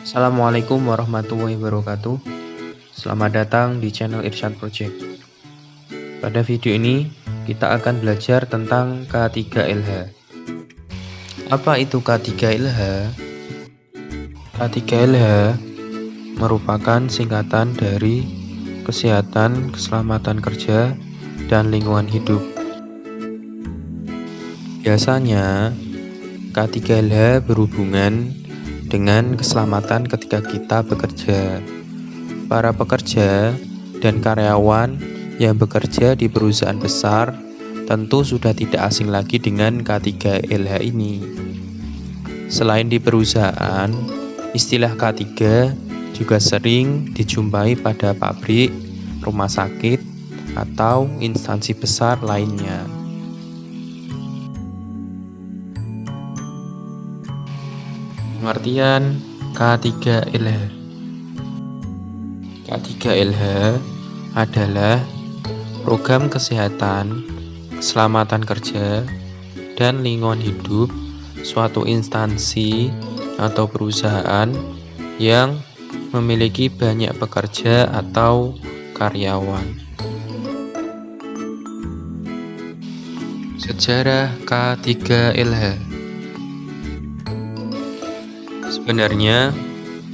Assalamualaikum warahmatullahi wabarakatuh. Selamat datang di channel Irsyad Project. Pada video ini kita akan belajar tentang K3LH. Apa itu K3LH? K3LH merupakan singkatan dari Kesehatan, Keselamatan Kerja, dan Lingkungan Hidup. Biasanya K3LH berhubungan dengan keselamatan ketika kita bekerja. Para pekerja dan karyawan yang bekerja di perusahaan besar tentu sudah tidak asing lagi dengan K3LH ini. Selain di perusahaan, istilah K3 juga sering dijumpai pada pabrik, rumah sakit, atau instansi besar lainnya. Pengertian K3LH. K3LH adalah program kesehatan, keselamatan kerja, dan lingkungan hidup suatu instansi atau perusahaan yang memiliki banyak pekerja atau karyawan. Sejarah K3LH. Sebenarnya,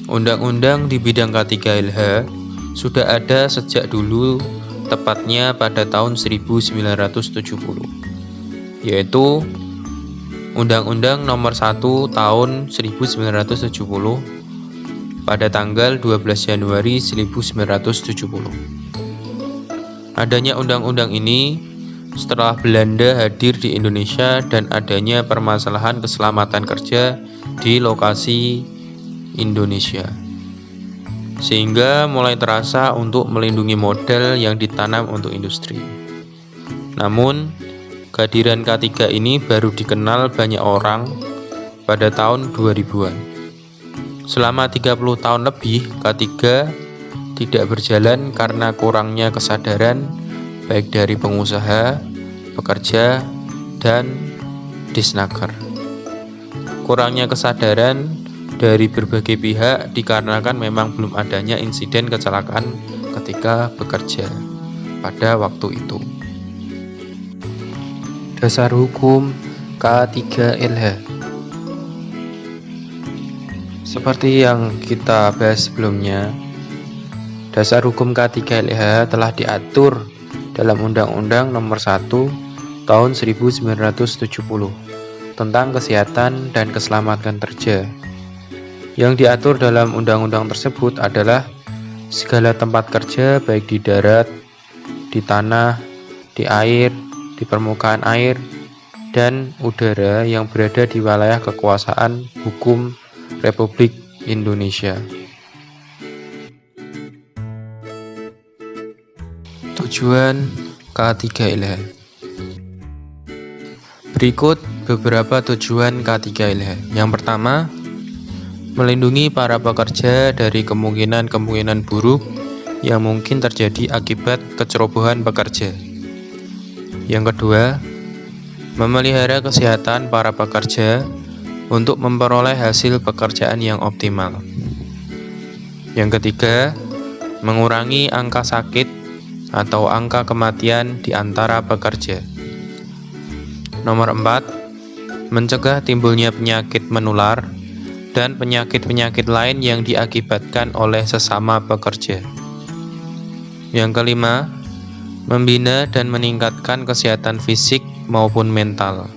undang-undang di bidang K3LH sudah ada sejak dulu, tepatnya pada tahun 1970, yaitu Undang-Undang Nomor 1 Tahun 1970 pada tanggal 12 Januari 1970. Adanya undang-undang ini setelah Belanda hadir di Indonesia dan adanya permasalahan keselamatan kerja di lokasi Indonesia, sehingga mulai terasa untuk melindungi modal yang ditanam untuk industri. Namun, kehadiran K3 ini baru dikenal banyak orang pada tahun 2000-an. Selama 30 tahun lebih, K3 tidak berjalan karena kurangnya kesadaran baik dari pengusaha, pekerja, dan disnaker. Kurangnya kesadaran dari berbagai pihak dikarenakan memang belum adanya insiden kecelakaan ketika bekerja pada waktu itu. Dasar hukum K3LH. Seperti yang kita bahas sebelumnya, dasar hukum K3LH telah diatur dalam Undang-Undang Nomor 1 Tahun 1970 tentang kesehatan dan keselamatan kerja. Yang diatur dalam undang-undang tersebut adalah segala tempat kerja baik di darat, di tanah, di air, di permukaan air, dan udara yang berada di wilayah kekuasaan hukum Republik Indonesia. Tujuan K3LH. Berikut beberapa tujuan K3LH. Yang pertama, melindungi para pekerja dari kemungkinan-kemungkinan buruk yang mungkin terjadi akibat kecerobohan pekerja. Yang kedua, memelihara kesehatan para pekerja untuk memperoleh hasil pekerjaan yang optimal. Yang ketiga, mengurangi angka sakit atau angka kematian di antara pekerja. Nomor 4, mencegah timbulnya penyakit menular dan penyakit-penyakit lain yang diakibatkan oleh sesama pekerja. Yang kelima, membina dan meningkatkan kesehatan fisik maupun mental.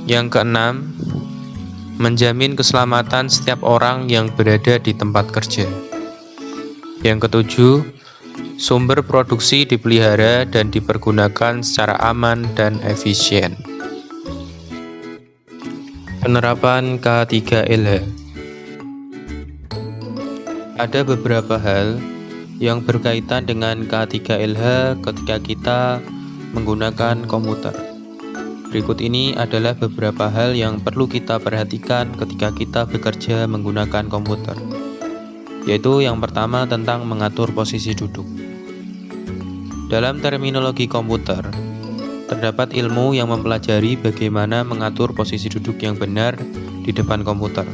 Yang keenam, menjamin keselamatan setiap orang yang berada di tempat kerja. Yang ketujuh, sumber produksi dipelihara dan dipergunakan secara aman dan efisien. Penerapan K3LH. Ada beberapa hal yang berkaitan dengan K3LH ketika kita menggunakan komputer. Berikut ini adalah beberapa hal yang perlu kita perhatikan ketika kita bekerja menggunakan komputer, yaitu yang pertama tentang mengatur posisi duduk. Dalam terminologi komputer, terdapat ilmu yang mempelajari bagaimana mengatur posisi duduk yang benar di depan komputer.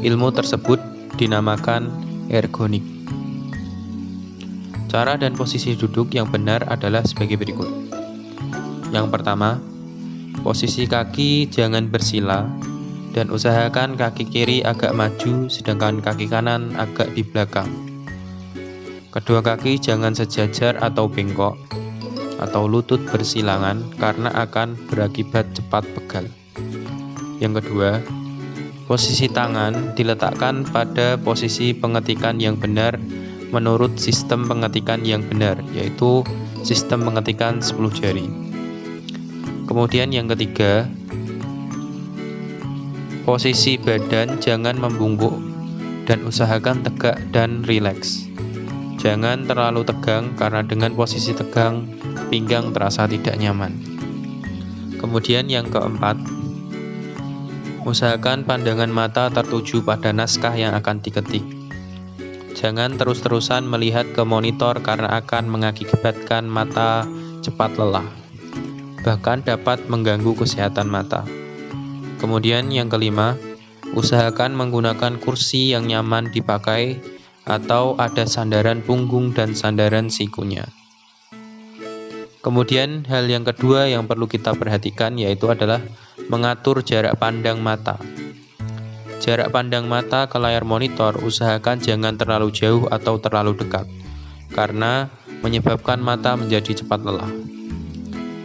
Ilmu tersebut dinamakan ergonik. Cara dan posisi duduk yang benar adalah sebagai berikut. Yang pertama, posisi kaki jangan bersila dan usahakan kaki kiri agak maju sedangkan kaki kanan agak di belakang. Kedua kaki jangan sejajar atau bengkok atau lutut bersilangan karena akan berakibat cepat pegal. Yang kedua, posisi tangan diletakkan pada posisi pengetikan yang benar menurut sistem pengetikan yang benar, yaitu sistem pengetikan 10 jari. Kemudian yang ketiga, posisi badan jangan membungkuk dan usahakan tegak dan rileks. Jangan terlalu tegang karena dengan posisi tegang, pinggang terasa tidak nyaman. Kemudian yang keempat, usahakan pandangan mata tertuju pada naskah yang akan diketik. Jangan terus-terusan melihat ke monitor karena akan mengakibatkan mata cepat lelah, bahkan dapat mengganggu kesehatan mata. Kemudian yang kelima, usahakan menggunakan kursi yang nyaman dipakai atau ada sandaran punggung dan sandaran sikunya. Kemudian hal yang kedua yang perlu kita perhatikan yaitu adalah mengatur jarak pandang mata. Jarak pandang mata ke layar monitor usahakan jangan terlalu jauh atau terlalu dekat, karena menyebabkan mata menjadi cepat lelah.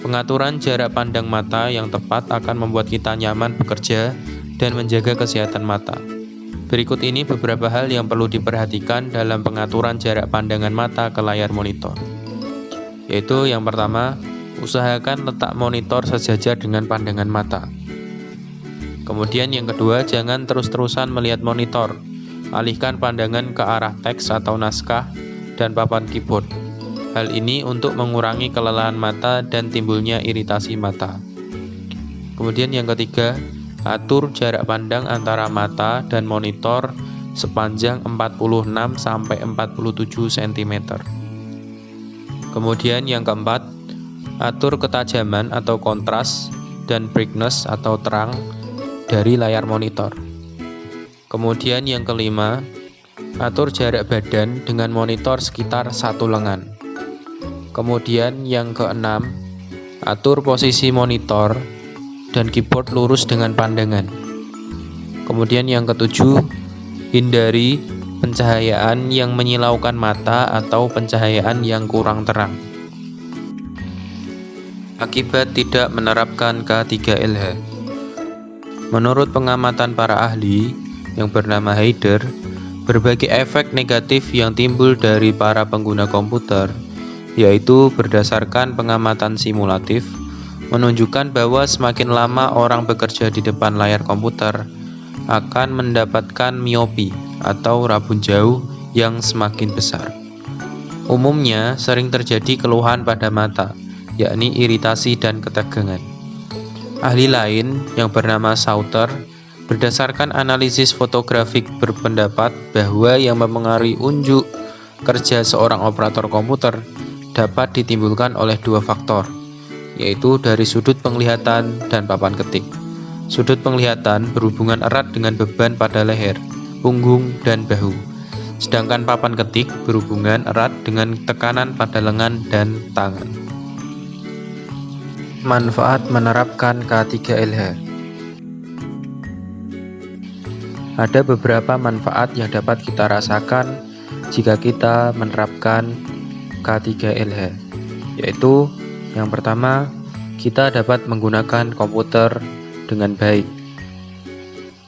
Pengaturan jarak pandang mata yang tepat akan membuat kita nyaman bekerja dan menjaga kesehatan mata. Berikut ini beberapa hal yang perlu diperhatikan dalam pengaturan jarak pandangan mata ke layar monitor. Yaitu yang pertama, usahakan letak monitor sejajar dengan pandangan mata. Kemudian yang kedua, jangan terus-terusan melihat monitor. Alihkan pandangan ke arah teks atau naskah dan papan keyboard. Hal ini untuk mengurangi kelelahan mata dan timbulnya iritasi mata. Kemudian yang ketiga, atur jarak pandang antara mata dan monitor sepanjang 46-47 cm. Kemudian yang keempat, atur ketajaman atau kontras dan brightness atau terang dari layar monitor. Kemudian yang kelima, atur jarak badan dengan monitor sekitar 1 lengan. Kemudian yang keenam, atur posisi monitor dan keyboard lurus dengan pandangan. Kemudian yang ketujuh, hindari pencahayaan yang menyilaukan mata atau pencahayaan yang kurang terang. Akibat tidak menerapkan K3LH. Menurut pengamatan para ahli yang bernama Haider, berbagai efek negatif yang timbul dari para pengguna komputer, yaitu berdasarkan pengamatan simulatif, menunjukkan bahwa semakin lama orang bekerja di depan layar komputer akan mendapatkan miopi atau rabun jauh yang semakin besar. Umumnya sering terjadi keluhan pada mata, yakni iritasi dan ketegangan. Ahli lain yang bernama Sauter berdasarkan analisis fotografik berpendapat bahwa yang mempengaruhi unjuk kerja seorang operator komputer dapat ditimbulkan oleh dua faktor, yaitu dari sudut penglihatan dan papan ketik. Sudut penglihatan berhubungan erat dengan beban pada leher, punggung, dan bahu, sedangkan papan ketik berhubungan erat dengan tekanan pada lengan dan tangan. Manfaat menerapkan K3LH. Ada beberapa manfaat yang dapat kita rasakan jika kita menerapkan K3LH, yaitu yang pertama, kita dapat menggunakan komputer dengan baik.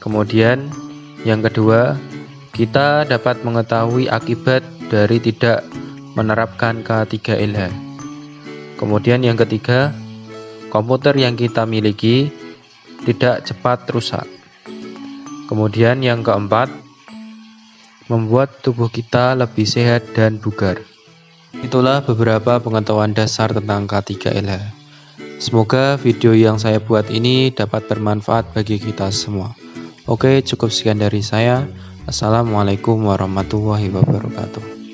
Kemudian yang kedua, kita dapat mengetahui akibat dari tidak menerapkan K3LH. Kemudian yang ketiga, komputer yang kita miliki tidak cepat rusak. Kemudian yang keempat, membuat tubuh kita lebih sehat dan bugar. Itulah beberapa pengetahuan dasar tentang K3LH. Semoga video yang saya buat ini dapat bermanfaat bagi kita semua. Oke, cukup sekian dari saya. Assalamualaikum warahmatullahi wabarakatuh.